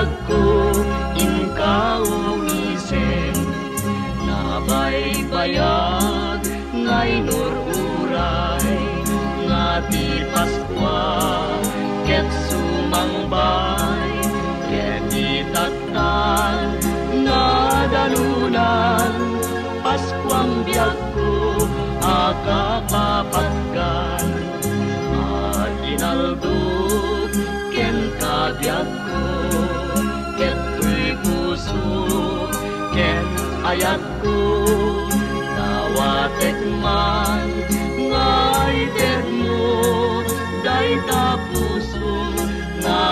biag ko inkaong isem nabaybayag ngay nururay nga ti Paskua ket sumangbay ket itaktan nga danunan Paskuang biag ko akapapagkan at inaldog ken kabiag ko ket tuy puso ken ayat ko dawatek man ngay ted mo dayta puso nga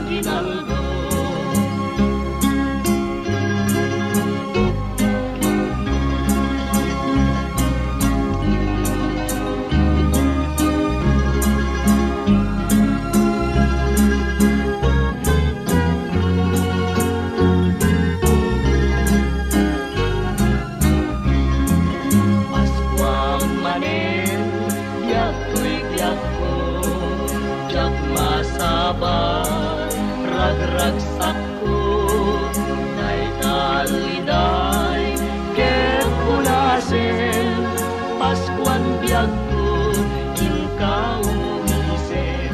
ginaldo. Ragragsak ko day taliday ket ulasen Paskuan biag ko inkaong isem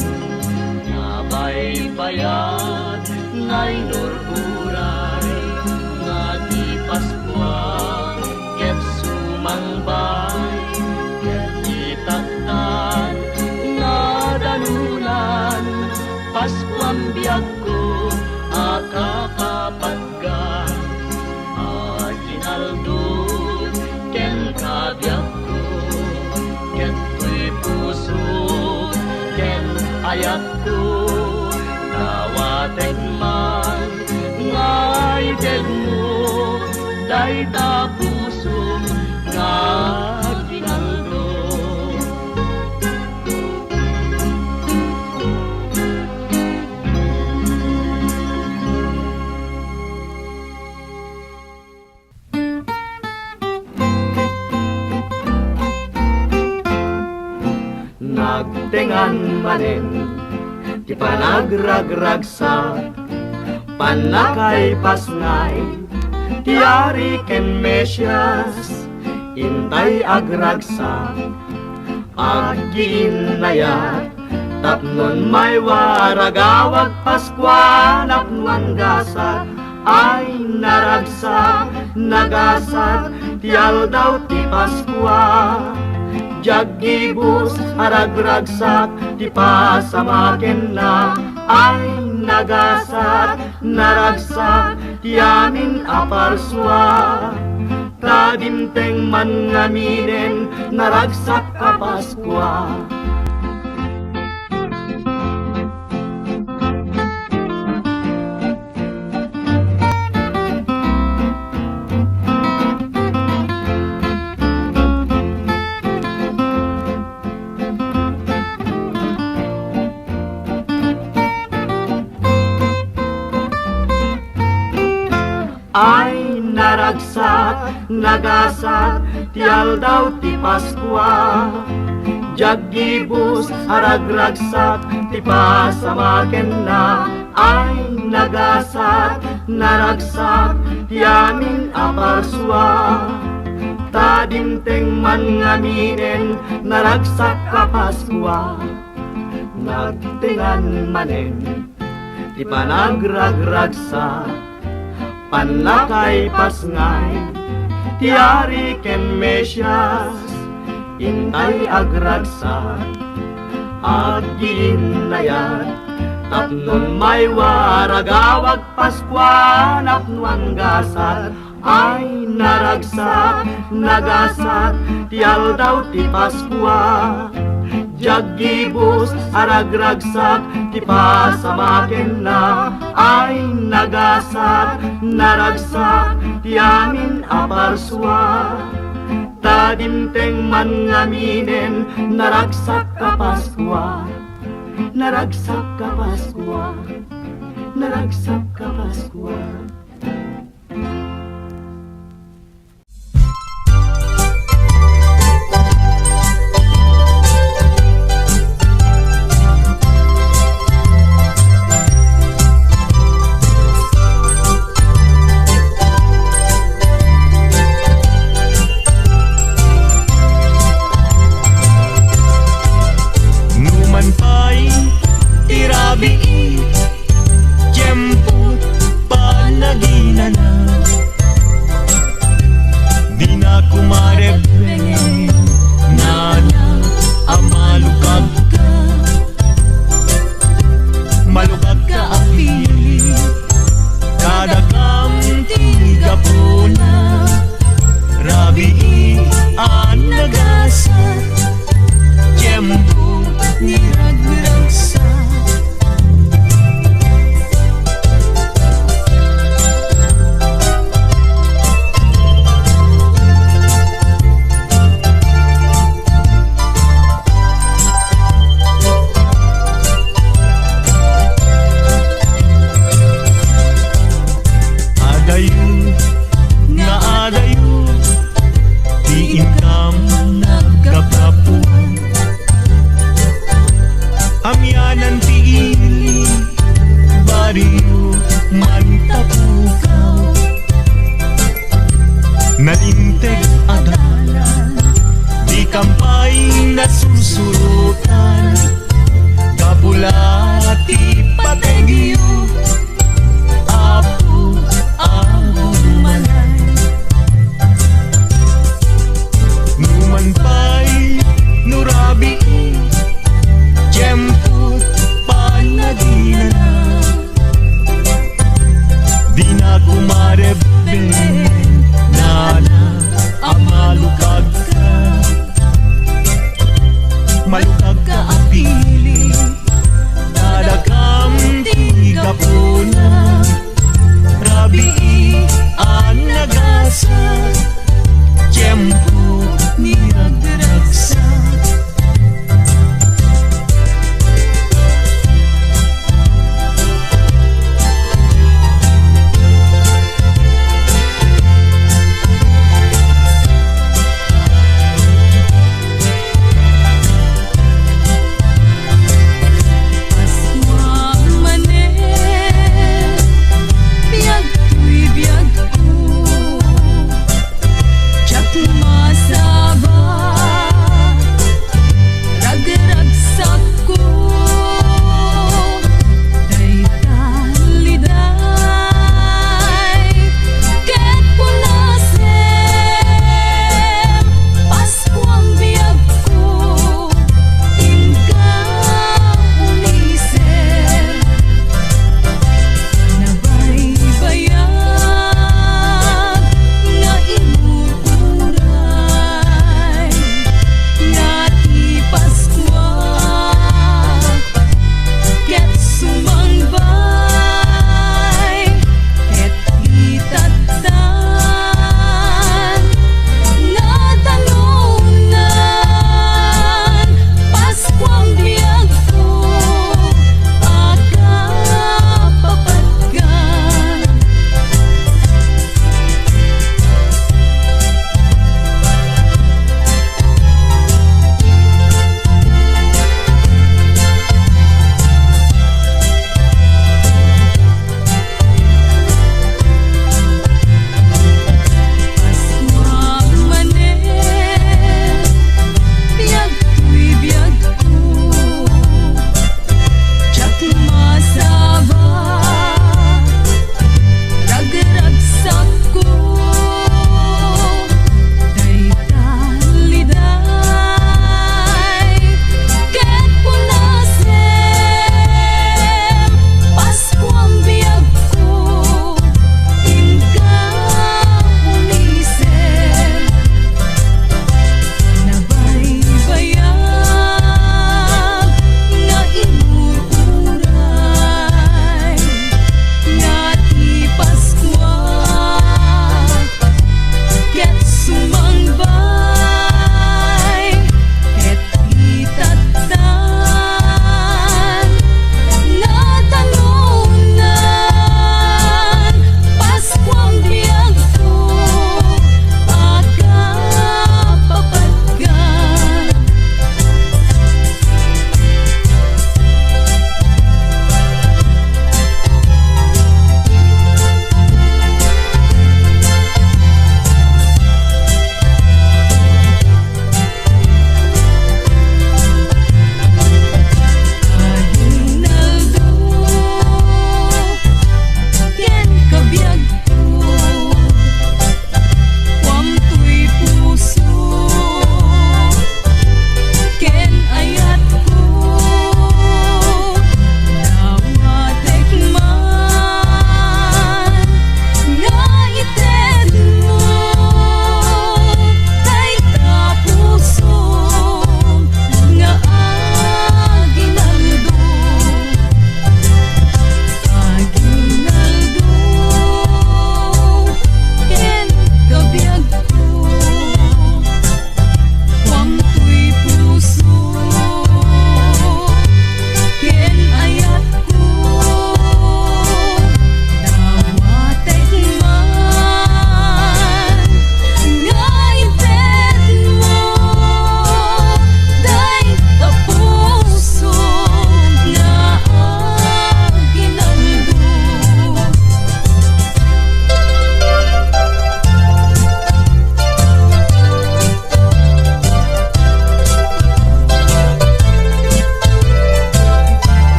nabaybayad ngay nururay nga di Paskua ket sumangbay ket itaktan nga danunan Paskuang biag ko akapapagkan at inaldog ken kabiag ko ket tuy puso ken ayat ko dawatek man ngay ted mo dayta puso nga ginaldo. Nagtengan manen ti panagragragsak panakay pasnay ti ari ken Mesyas intay agragsak aginayat tapnon may waragawag Paskua napnuan gasat ay naragsak nagasat ti aldaw ti Paskua Jagibus haragragsak ti pasamaken na ay nagasat naragsak ti amin a Paskua tadimteng man ngaminen naragsak a Paskua. Ay naragsak, nagasat, ti aldaw ti Paskua Jagibus haragragsak, ti pasamaken na Ay nagasat, naragsak, ti amin a Paskua Tadimteng man ngaminen, naragsak ka Paskua Nagtingan manen, ti panagragragsak panakay pasngay ti ari ken Mesyas intay agragsak aginayat tapnon may waragawag Paskua napnuan gasat ay naragsak nagasat ti aldaw ti Paskua Jagibus haragragsak ti pasamaken na ay nagasat naragsak ti amin a Paskua tadimteng man ngaminen naragsak ka Paskua naragsak ka Paskua naragsak ka Paskua. manantiili, bariyo mantapukaw, nalinteg adalan, di kampay nasusurutan, kapulati pategyo, apo malay. Numan pa'y nurabi, tiyempot panadina na, di na kumarebben, nana amalukag ka.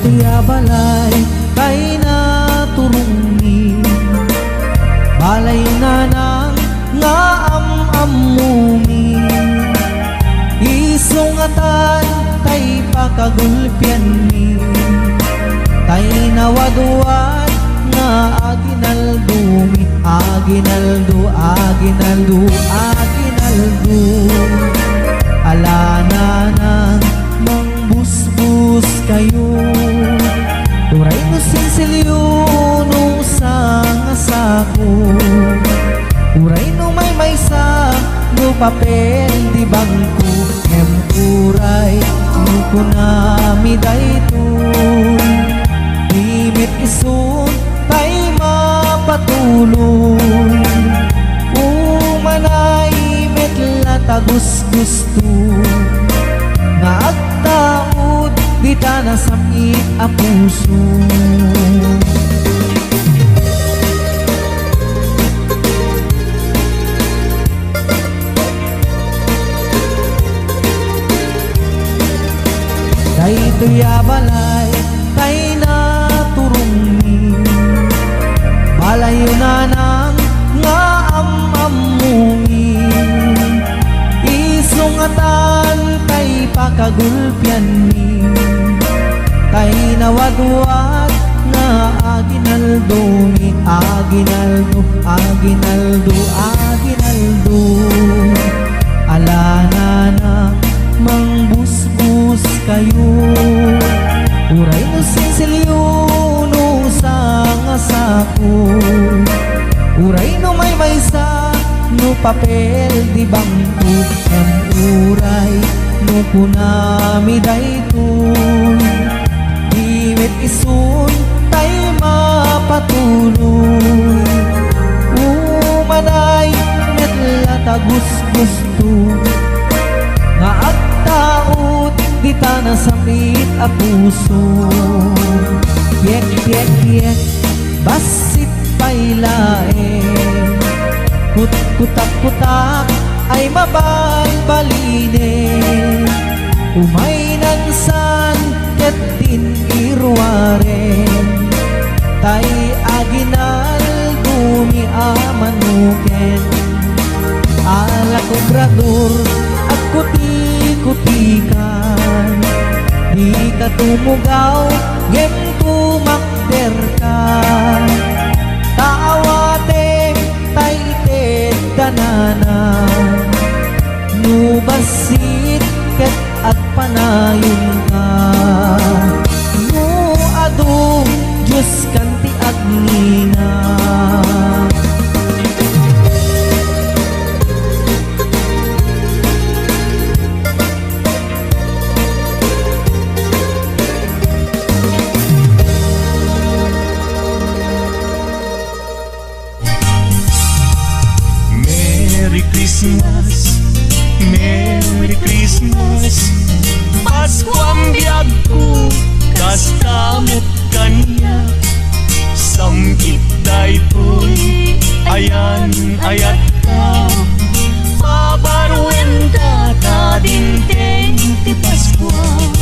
tuya balay kay naturungi balay na nang nga amumi isungatan tay pakagulpian mi tay nawaduan nga aginaldumi aginaldo alana nang mangbusbus kayo turay no sinsilyo no sangasako turay no may sa no papel di bangko uray no kunami daytoy imit isun tay mapatuloy umanay met latagos gusto nga agtaod di na samit a puso daytoy balay kay naturungi balayo na nang nga amumi isungatan tay pakagulpian mi tay nawadwat nga aginaldumi aginaldo alana na mangbusbus kayo uray no sinsilyo no sangasako uray no may sa no papel di bangko uray no kunami daytoy imit isun tay mapatuloy umanay met latagos gusto nga agtaod di na samit a puso piek basit pailaen kutak ay mabalbaline umainansan ket din irwaren tay aginal dumi amanuken ala kobrador at kuti-kutikan di ka tumugaw gem tumakder ka taawate tay ited danana nubasit ket at panayon ka nu adu Diyos kanti agnina Merry Christmas Paskua biyag ko kastamot kanya samgit daytoy ayan ayat ka pabarwen ka dinteng ti Paskua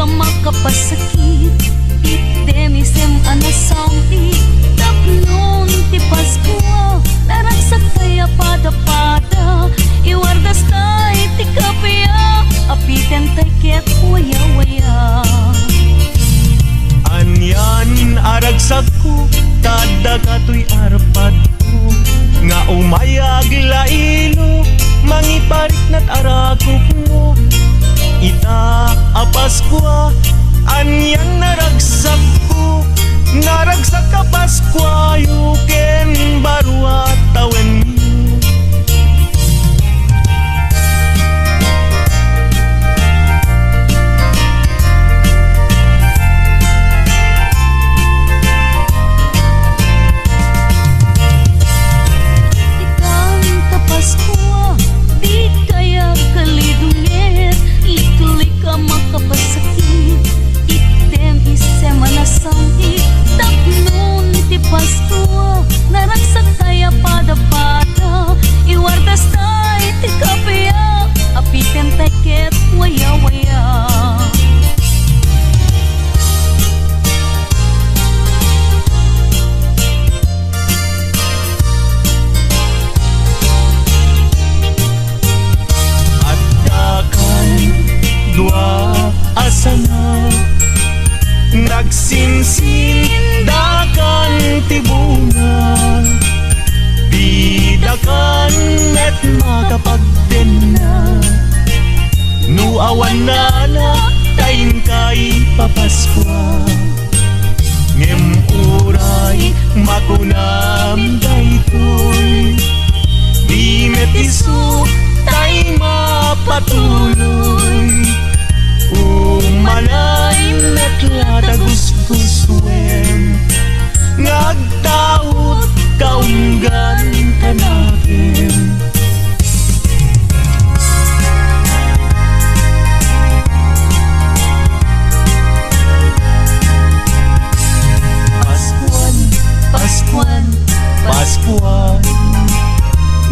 makapasakit itdemisem anasampi tapnon ti Paskua naragsak kaya pada iwardas tay ti kapya apiten tay ket waya anyan aragsak ko tadagatoy arpad ko nga umayag lailo mangiparik nat arakop mo ita a Paskua anyan naragsak ko naragsak ka Paskua yuken baru at tawen Paskua di kaya kalidungin asana nagsinsin dakan tibuna bidakan at makapagden na nuawan na tayin kay papaskwa ngem uray makunam daytoy di metiso tay mapatuloy umanay metlada gusguswen ngagtaot kaunggan kanakin Paskuan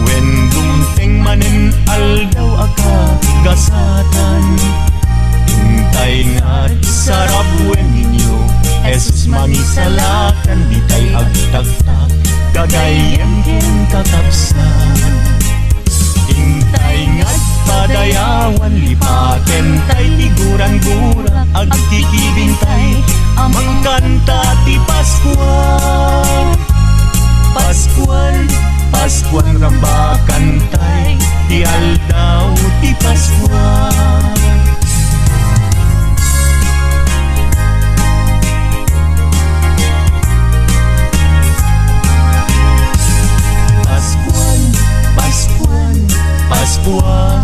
when dumteng manen aldaw akagasatan hintay nga't sarap wen ninyo Jesus mangisalakan di tay agtagtag kagayan ken kakapsan hintay nga't padayawan lipaten tay tiguran-gura agkikibing tay amang kanta ti Paskua Paskuan rambakan tay ti aldaw ti Paskua Paskuan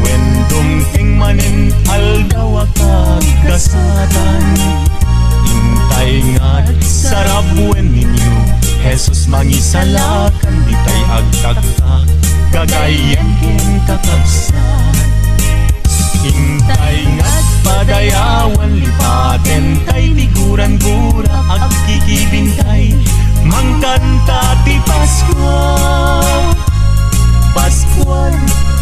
when dumteng manen aldaw akagasatan hintay nga't sarap wen ninyo Jesus mangisalakan di tay agtagtag kagayan ken kakapsan hintay nga't padayawan lipaten tay tiguran-gura agkikibing tay mangkanta ti Paskua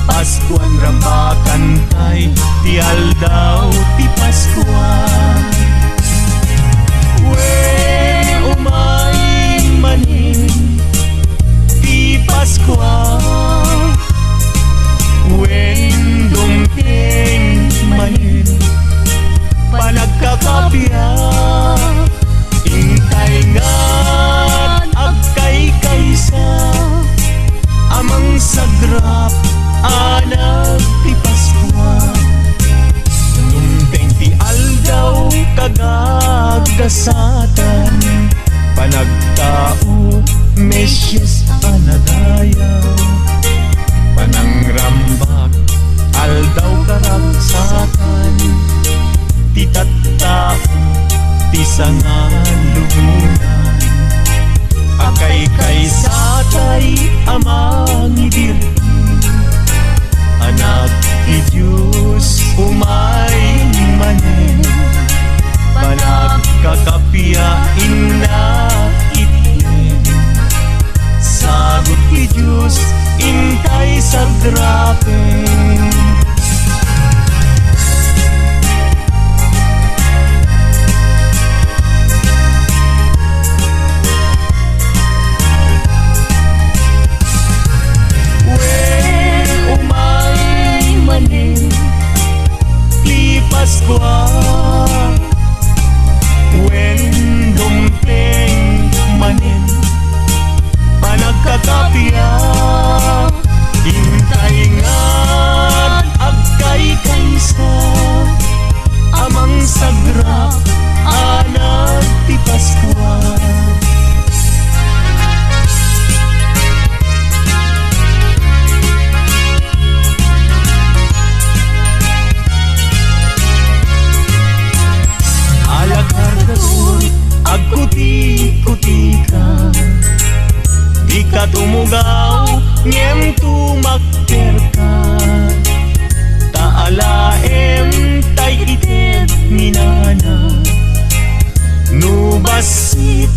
Paskuan rambakan tay ti aldaw ti Paskua umay manin ti Paskua when dumteng manin panagkakapya hintay nga't agkay kaysa amang sagrap anak ti Paskua dumteng ti aldaw kagagasatan panagtao Mesyes anadayaw panangrambak aldaw karagsakan ti tattao ti sangalunan akay kaysatay amang ibirti anak ti Diyos umay manen panagkakapiyain na ityen sagot ti Diyos intay sa grapen Paskua when dumteng manen panagkakapya hintay nga't agkay kaysa amang sagrap anak ti Paskua agkuti-kuti ka di ka tumugaw ngem tumakter ka taalaem tay itet minana nubasit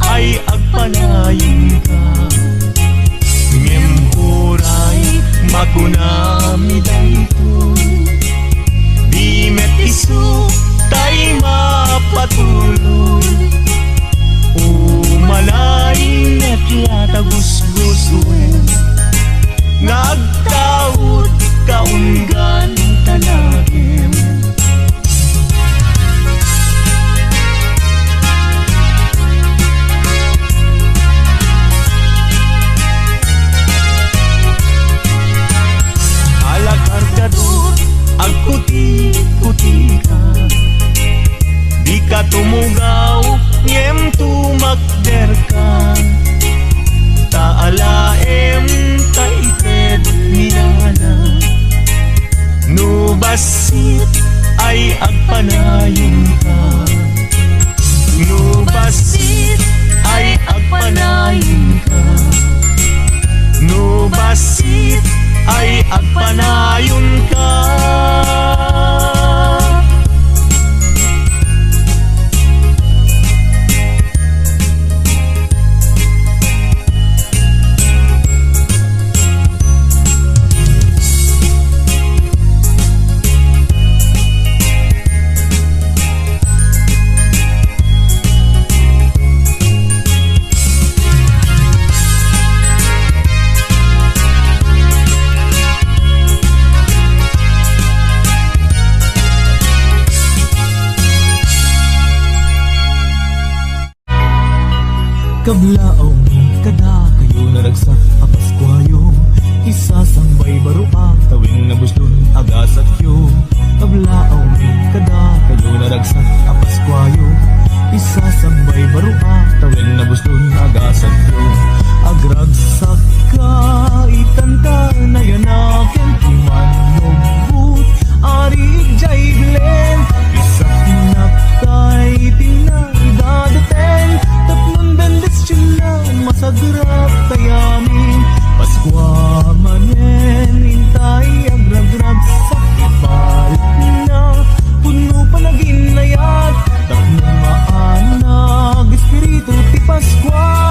ay agpanayin ka ngem huray makunami daytoy di met isu tay mapatuloy umalay at latagusgusuen katumugaw ngem tumakder ka taalaem taited nilana no basit ay agpanayon ka no basit ay agpanayon ka no basit ay agpanayon ka. Kablaaw ni kada kayo naragsak a Paskwayo isasambay barua tawing nabuslon agasat yo. Kablaaw ni kada kayo naragsak a Paskwayo isasambay barua tawing nabuslon agasat yo. Agragsak ka itanda na yanaken imanobut ari jay glen isak naptay tinadadaten tatlong dandes sila masagrap tayamin Paskua Manen intay agragrag sa ibalik na puno pa naging layat tatlong maanag espiritu ti Paskua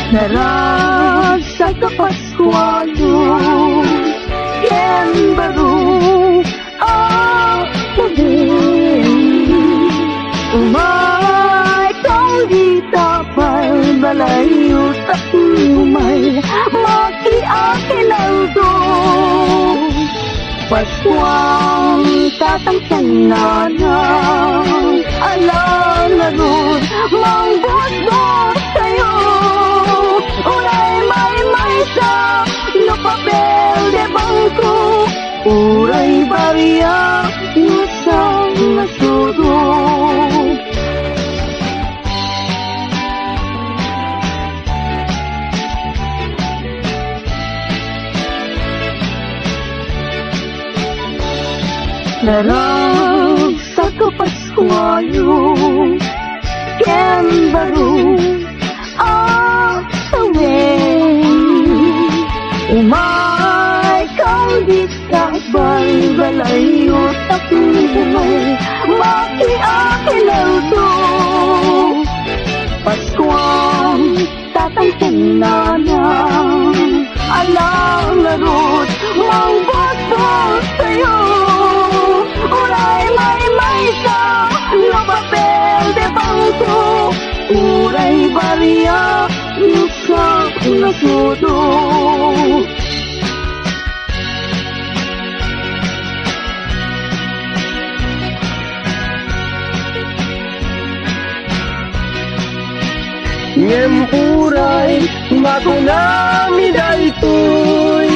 Narasa ka Paskualo, ken baru ang gabi. Umay kang di tapal, balayo umay, makiakilaldo. Paskuang tatangkan na alam na ron, mangbot-bot kayo. Uray may sa no papel de bangko, uray bariya isang nasudo. Narasa ka Paskualo, ken baru ang tawin. Umay kang di sabay, balayo umay, makiakilaldo. Paskuang tatangkan na alang larot, mangbot-bot tayo. Uray may sa no papel de bangko, uray bariya isang nasudo. Ngem uray makunami daytoy,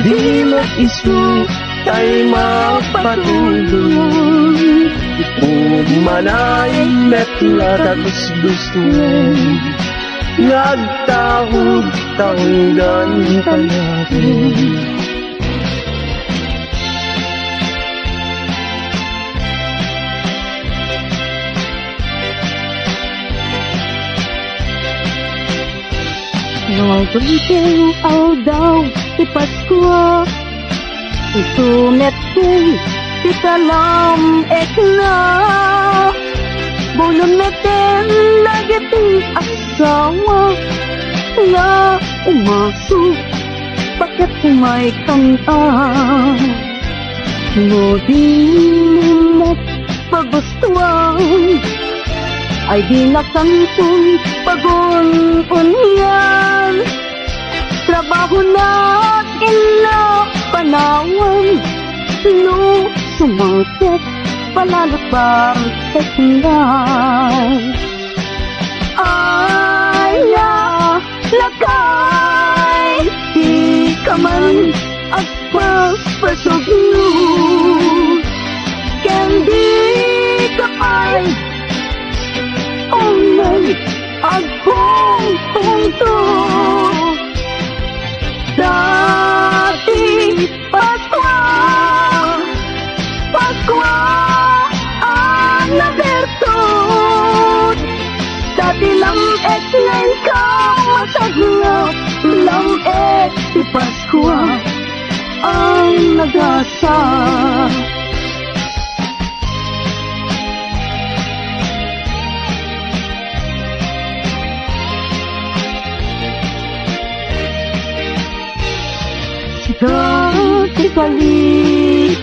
di mag-isu tay magpatuloy. Umanay metla kagus-gusto, nagtahog tanggan tanapin. Naguliteng aldaw ti Paskua, isumetin ti talam ekna. Bulong natin nagiti asawa na umaso, bakit may kanta. Ngodin mo't pagustuhan, ay di nakantun pagun-unyan. Trabaho na ina panawan, no sumakit palalot bang teknan. Ay na lakay, di ka man agpaspasugyo, kendi ka ay onay agpong-pungto. Dati Paskua ang nabertot. Dati lang ngayon ka masaglap, lang si Paskua ang nagasa. Dati Kailokuan,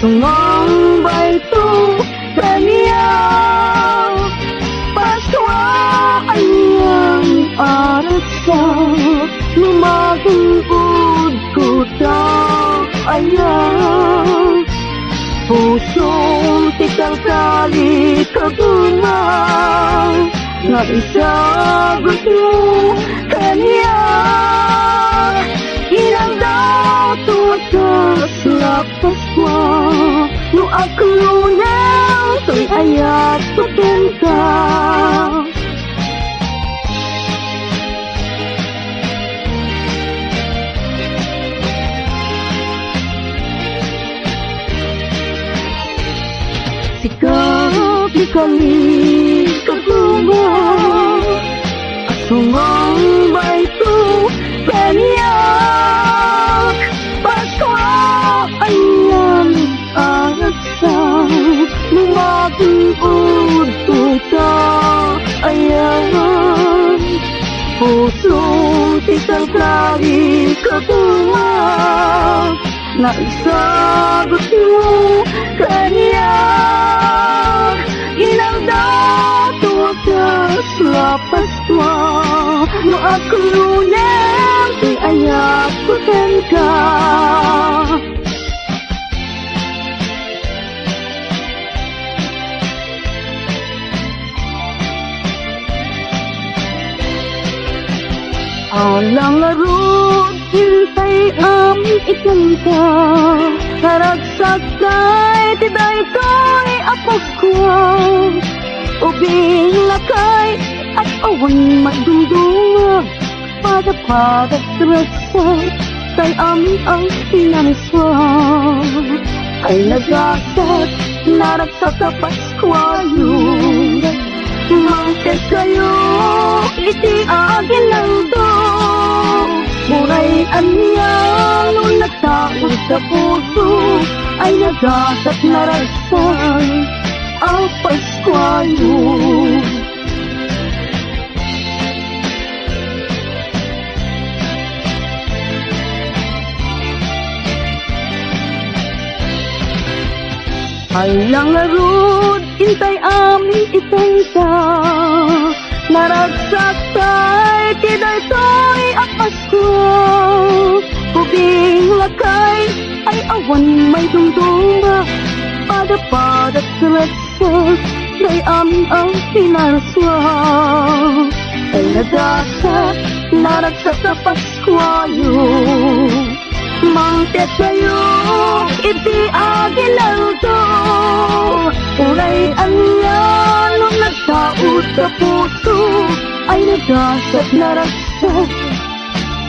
sumambay to kanya. Paskua ay ang arasa, lumagungkod ko ta ayan. Pusong tikang Kailokuan, na isagot mo kanya. Ilang daw tuwatas na Paskua, no ako nang to'y ayat pagkanta. Sikap di Kailokuan, sumambay to kanya. Paskua ay ang arasa, lumagungkod to ta ayan. isang klari kabuwa na isagot mo kanya. Inaldato wakas la Paskua no ako lunem iayat ko ka. Alang larut hintay ikanta Karagsaktay tiday ko'y Paskua Ubing lakay at awan magdungdunga Pada terasa tay ang pinanaswa Ay nagasat naragsak sa Paskua yun Mangkes kayo iti aginaldo Muray anyang nung nagtaos sa puso Ay nagasat na rasan ang Paskua yun. Ay lang larod, intay amin itangsa Naragsak tay, tiday to'y Paskua Kubing lakay, ay awan may dungdunga Pada selesai, day amin ang pinaraswa Ay nagasat, naragsak sa Paskua yun Mangtet kayo, iti aginaldo Uray anya, nung nagtaot sa puso Ay nagasat na ragsak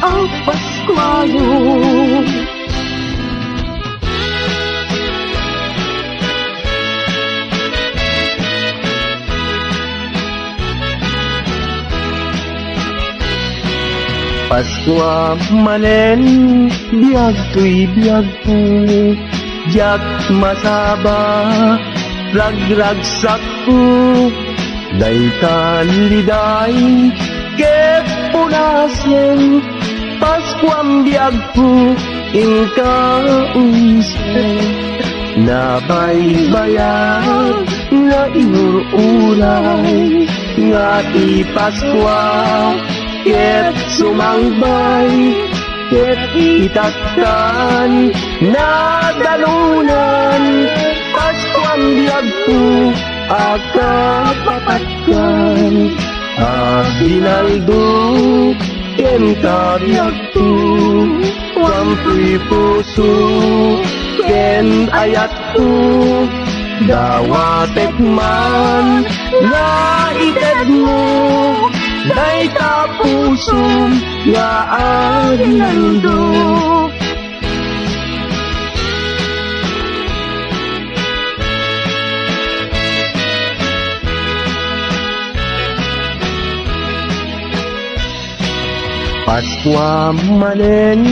ang Paskua yun. Paskua manen biag tuy biag po Jak masaba rag sakku Daitan liday Kep punasen Paskua biag po Inka unsen Nabay-bayag Na inururay Ngati Paskua Ket sumangbay, ket itaktan, nadalunan, Paskuang biyagpo, akapapatkan, Aginaldo, ken kabiyagpo, Wampuy puso, ken ayatpo, Dawatek man, na ited mo, Day tapusong nga aginaldo Paskua manen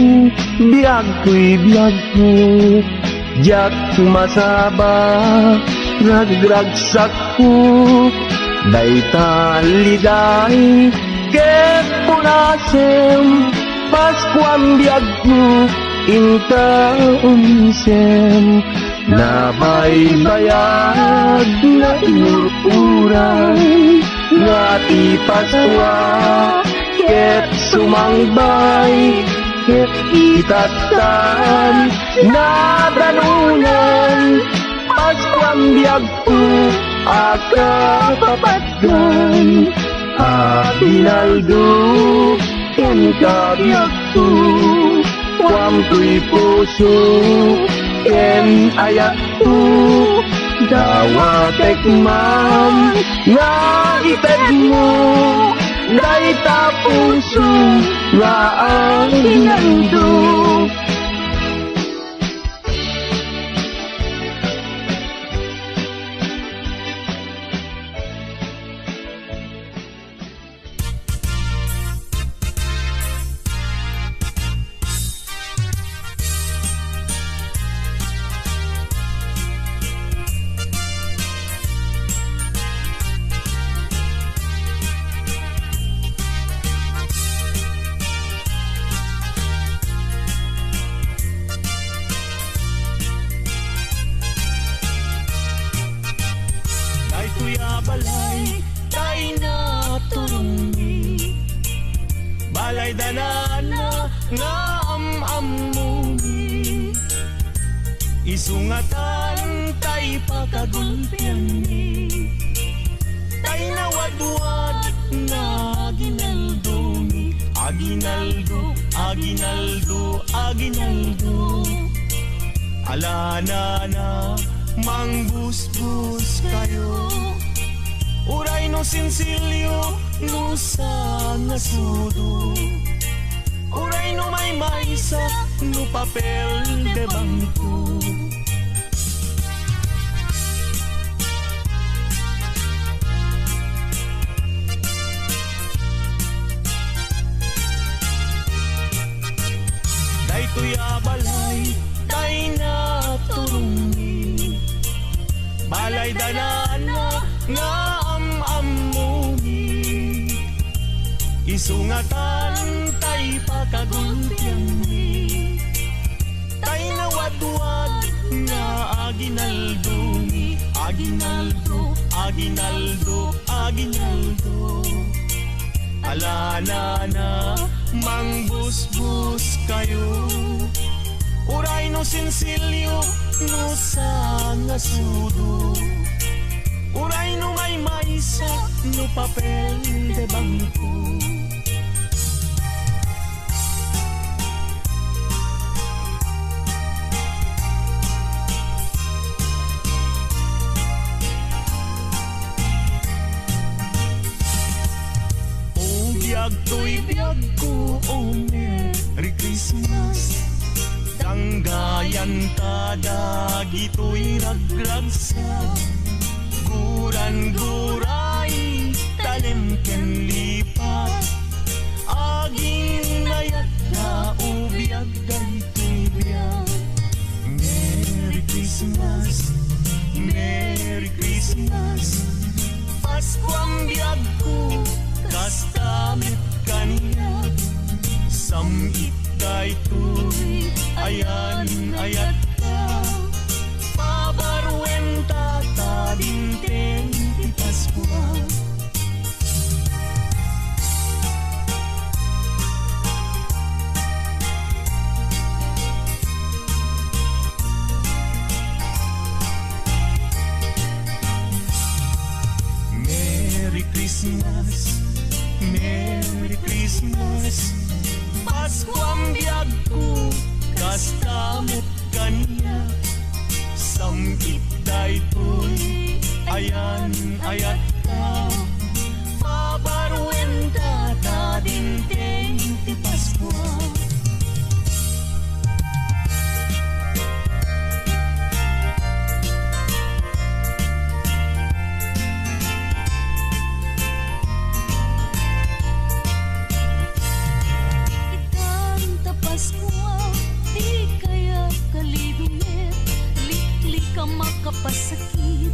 biag tuy biag mo Jak masaba rag sakku Daita liday Ket punasem Paskuang biagku Inta unsem Nabay-bayag Na inururay Ngati Paskua Ket sumangbay Ket itatan Nadalunan Paskuang biagku Akapapatkan Aginaldo Ken kabiyagpo Wampuy puso Ken ayatpo Dawatek man Nga ited mo Day tapuso Nga aginaldo tuya balay tay na turungi balay danana nga amamumi isungatan tay pakagulpian ni tay nawadwad na aginaldumi aginaldo aginaldo aginaldo alana na mangbusbus kayo uray no sinsilyo no sa ngasudo uray no may maysa no papel de bangko day tuya balay tay na turungi balay danana nga amamumi isungatan tay pakagulpian ni tay nawadwad nga aginaldumi aginaldo aginaldo aginaldo alana na mangbusbus kayo uray no sinsilyo no sa ngasudo uray no may maysa no papel de bangko o biyag to'y biyag ko o Merry Christmas Tanggayan tada gito'y ragragsa Guran-guray talim ken lipat Aging nayat na ubiyag dayto'y biyag Merry Christmas, Merry Christmas Paskuang biyag ko kastamit kaniya Samit dayto'y ayan ayat ka pabarwenta ta dinteng ti Paskua Merry Christmas, Merry Christmas Paskuang biyag ko kastamot kaniya Samit dayto'y ayan ayat ka pabarwenta ta dinteng ti Paskua Makapasakit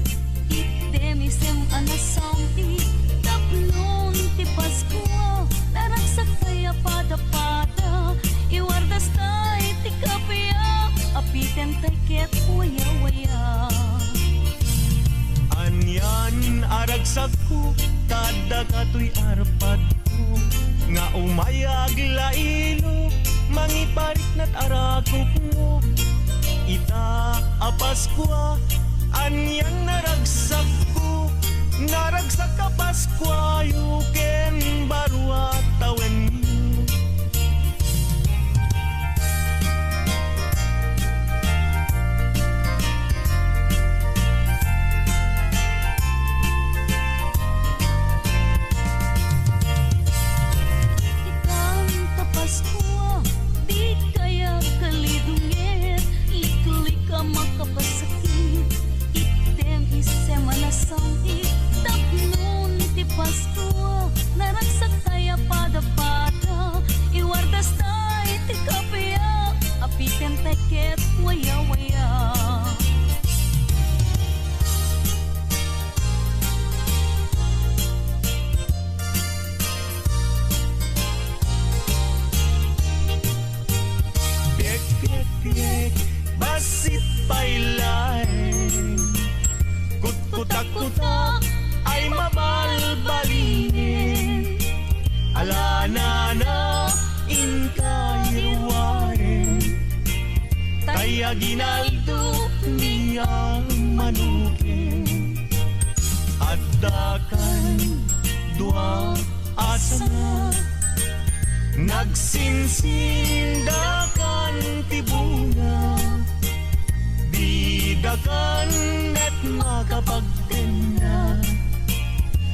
itemisem anasampi tablon ti Paskua naragsak kaya pada-pada iwardas tay ti kapya apiten tay ket waya-waya Anyan aragsak ko tada kato'y arpad ko nga umayag lailo mangiparik na't arakop mo ita a Paskua Anyang naragsak ko naragsak ka Paskua yuken barwa tawen niyo Ikan ta Paskua di kaya kalidungit liklik ka makapasakit item isem anasampi aginaldo niyang manukin at dakan dua asana nagsinsindakan tibunga didakan at makapagtena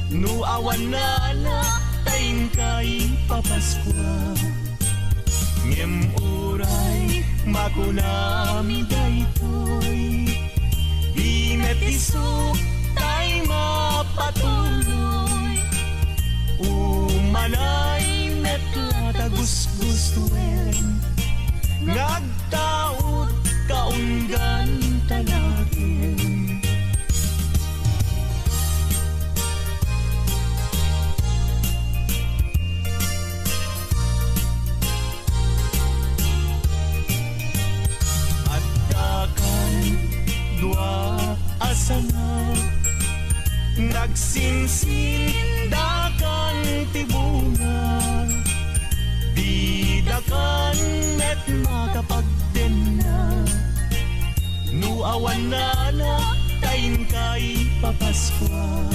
nuawan na tayong kay Papaskwa ngem uray makunami daytoy di netiso tay mapatuloy umanay netla tagus-gustuin ngagtaot kaunggan tanakin dua asana nagsinsindakan tibunga didakan at makapagdena nuawan na tayin kay Papaskwa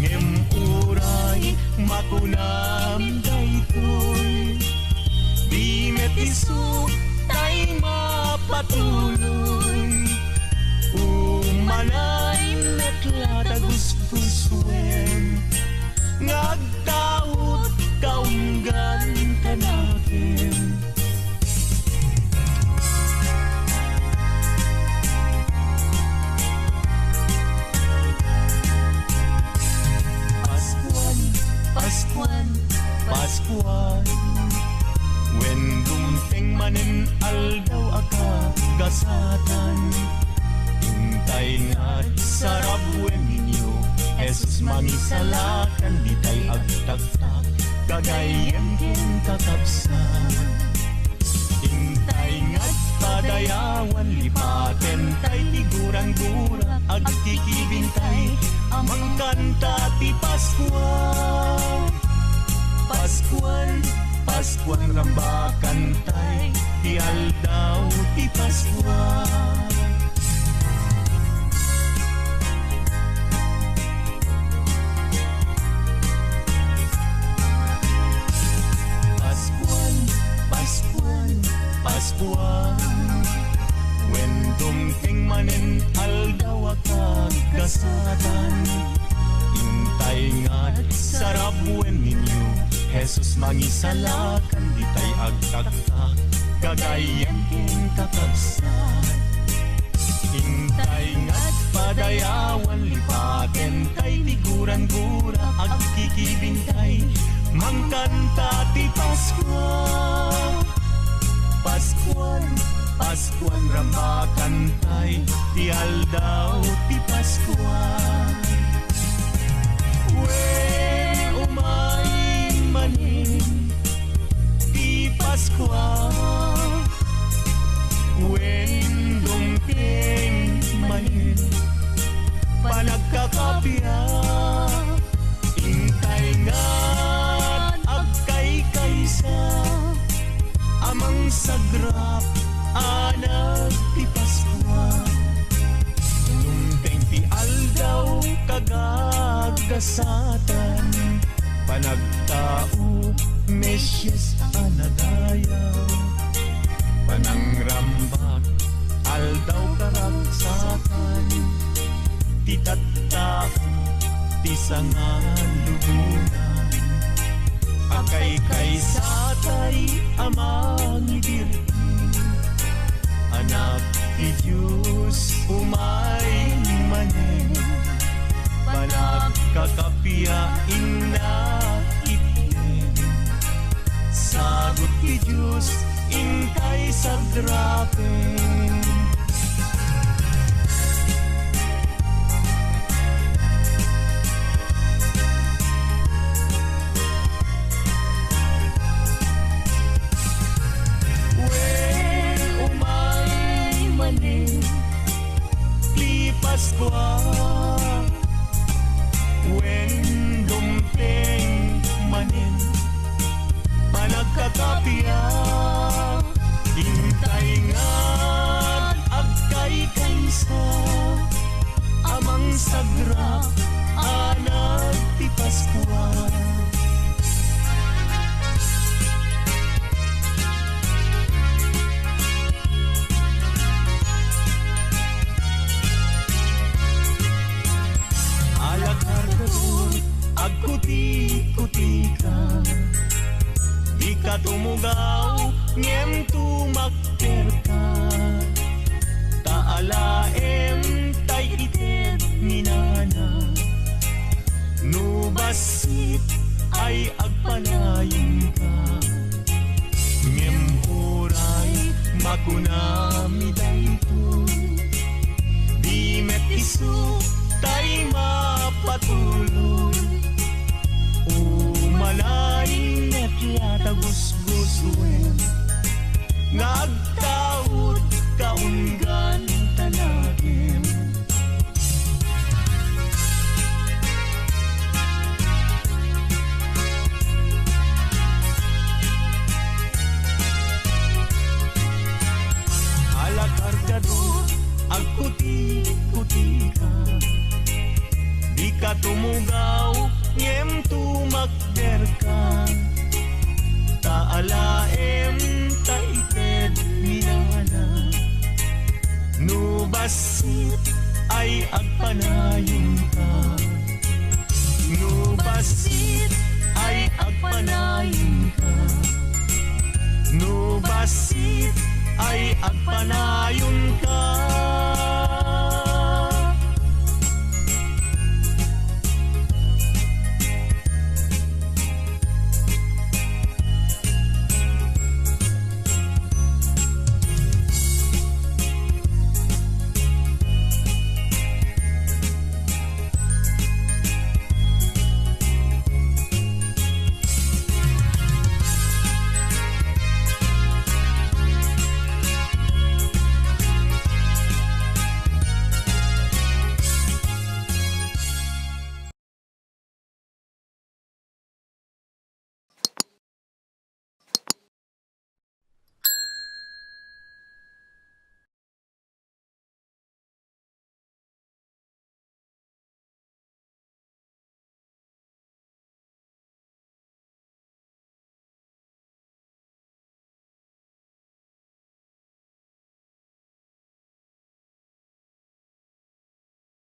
ngem uray makunam daytoy di metiso tay mapatuloy umanay netla tagus-gustuin ngagtaot kaunggan tanakin Paskuan when dumteng manen aldaw aka gasatan hintay nga't sarap wen ninyo Jesus mangisalakan di tay agtaktak kagayen kin kakapsan hintay nga't padayawan lipaten tay tiguran-gura agkikibintay amang kanta ti Paskwa Paskuan rambakan tay ti aldaw ti Paskwa Paskuan when dumting manen aldaw akag gasatan intay nga't sarap wen ninyo Jesus mangisalakan di tay agtaktak kagayen kin kakabsan intay nga't padayawan lipaten tay tiguran-gura agkikibintay mangkanta ti Paskwa Paskuan rambakan tay ti aldaw ti Paskwa when umay manin ti Paskwa when dumteng manin panagkakapya intay nga't agkay kaysa amang sagrap anak ti Paskwa dumteng ti aldaw kagagasatan panagtao mesyes anadayaw panangrambak aldaw karagsakan ti tattao ti sangan lubunan akay satay amang ibirti anak ti Diyos umay manen panagkakapiyain na itnen sagot ti Diyos intay sagrapen Paskwa when dumteng manen panagkakapya hintay nga Paskua. Alakargador, agkuti-kuti ka, di ka tumugaw, ngem tumakter ka. Taalaem tay ited minana, nubasit ay agpanayon ka. Ngem oray makunami daytoy, di met isu tay mapatuloy. Umalain net latagusgusuin, ngagtaud kaunggan tanagin. Alakargador, agkuti-kuti ka, di ka tumugaw, ngem tumakder ka. Taalaem taited minana, nubasit ay agpanayon ka. Nubasit ay agpanayon ka. Nubasit ay agpanayon ka.